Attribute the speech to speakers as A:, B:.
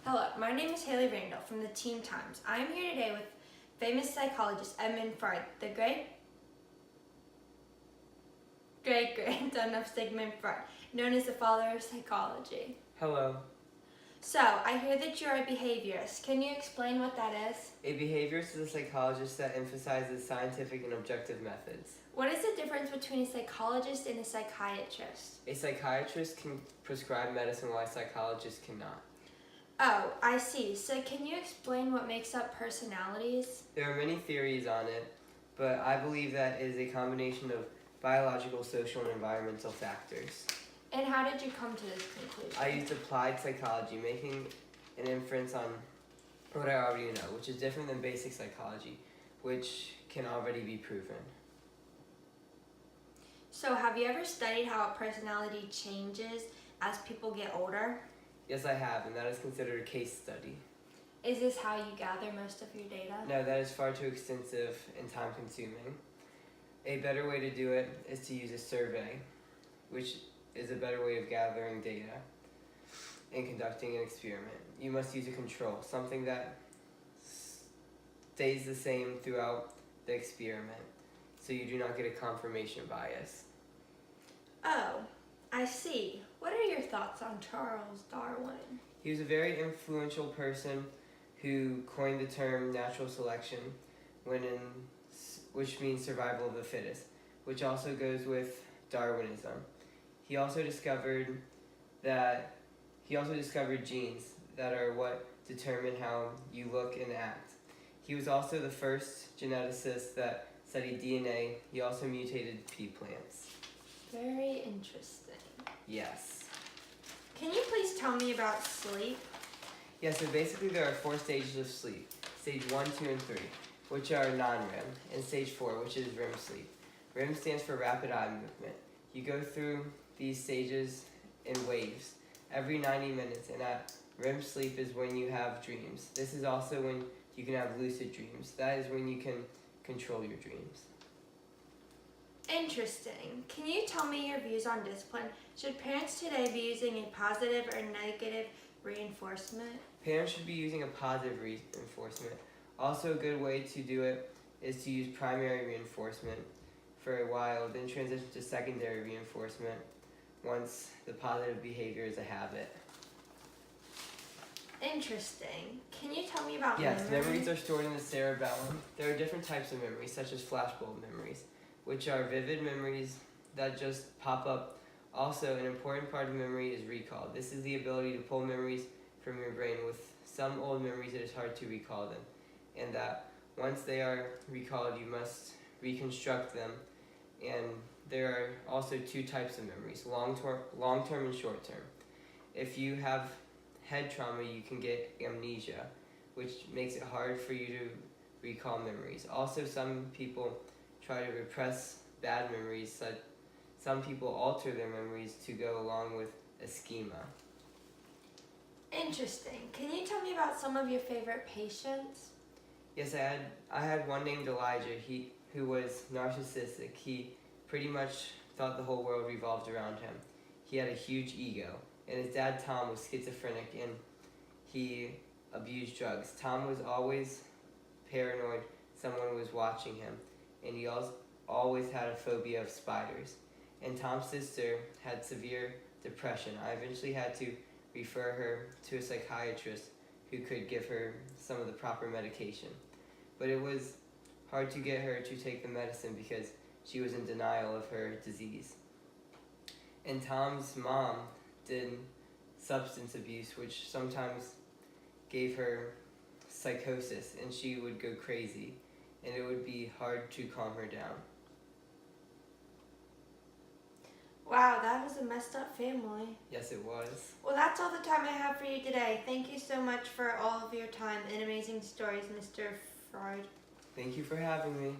A: Hello, my name is Haley Randall from the Teen Times. I am here today with famous psychologist Edmund Freud, the great-grandson of Sigmund Freud, known as the father of psychology.
B: Hello.
A: So, I hear that you're a behaviorist. Can you explain what that is?
B: A behaviorist is a psychologist that emphasizes scientific and objective methods.
A: What is the difference between a psychologist and a psychiatrist?
B: A psychiatrist can prescribe medicine while a psychologist cannot.
A: Oh, I see. So can you explain what makes up personalities?
B: There are many theories on it, but I believe that it is a combination of biological, social, and environmental factors.
A: And how did you come to this conclusion?
B: I used applied psychology, making an inference on what I already know, which is different than basic psychology, which can already be proven.
A: So have you ever studied how a personality changes as people get older?
B: Yes, I have, and that is considered a case study.
A: Is this how you gather most of your data?
B: No, that is far too extensive and time-consuming. A better way to do it is to use a survey, which is a better way of gathering data and conducting an experiment. You must use a control, something that stays the same throughout the experiment, so you do not get a confirmation bias.
A: Oh, I see. What are your thoughts on Charles Darwin?
B: He was a very influential person who coined the term natural selection, which means survival of the fittest, which also goes with Darwinism. He also discovered genes that are what determine how you look and act. He was also the first geneticist that studied DNA. He also mutated pea plants.
A: Very interesting.
B: Yes.
A: Can you please tell me about sleep?
B: Yeah, so basically there are 4 stages of sleep. Stage 1, 2, and 3, which are non-REM, and stage 4, which is REM sleep. REM stands for rapid eye movement. You go through these stages in waves every 90 minutes, and at REM sleep is when you have dreams. This is also when you can have lucid dreams. That is when you can control your dreams.
A: Interesting. Can you tell me your views on discipline? Should parents today be using a positive or negative reinforcement?
B: Parents should be using a positive reinforcement. Also, a good way to do it is to use primary reinforcement for a while, then transition to secondary reinforcement once the positive behavior is a habit.
A: Interesting. Can you tell me about
B: Yes,
A: memory?
B: memories are stored in the cerebellum. There are different types of memories, such as flashbulb memories, which are vivid memories that just pop up. Also, an important part of memory is recall. This is the ability to pull memories from your brain. With some old memories, it is hard to recall them, and that once they are recalled, you must reconstruct them. And there are also 2 types of memories, long-term and short-term. If you have head trauma, you can get amnesia, which makes it hard for you to recall memories. Also, some people try to repress bad memories, so some people alter their memories to go along with a schema.
A: Interesting. Can you tell me about some of your favorite patients?
B: Yes, I had one named Elijah, who was narcissistic. He pretty much thought the whole world revolved around him. He had a huge ego, and his dad Tom was schizophrenic, and he abused drugs. Tom was always paranoid someone was watching him, and he always had a phobia of spiders. And Tom's sister had severe depression. I eventually had to refer her to a psychiatrist who could give her some of the proper medication. But it was hard to get her to take the medicine because she was in denial of her disease. And Tom's mom did substance abuse, which sometimes gave her psychosis, and she would go crazy, and it would be hard to calm her down.
A: Wow, that was a messed up family.
B: Yes, it was.
A: Well, that's all the time I have for you today. Thank you so much for all of your time and amazing stories, Mr. Freud.
B: Thank you for having me.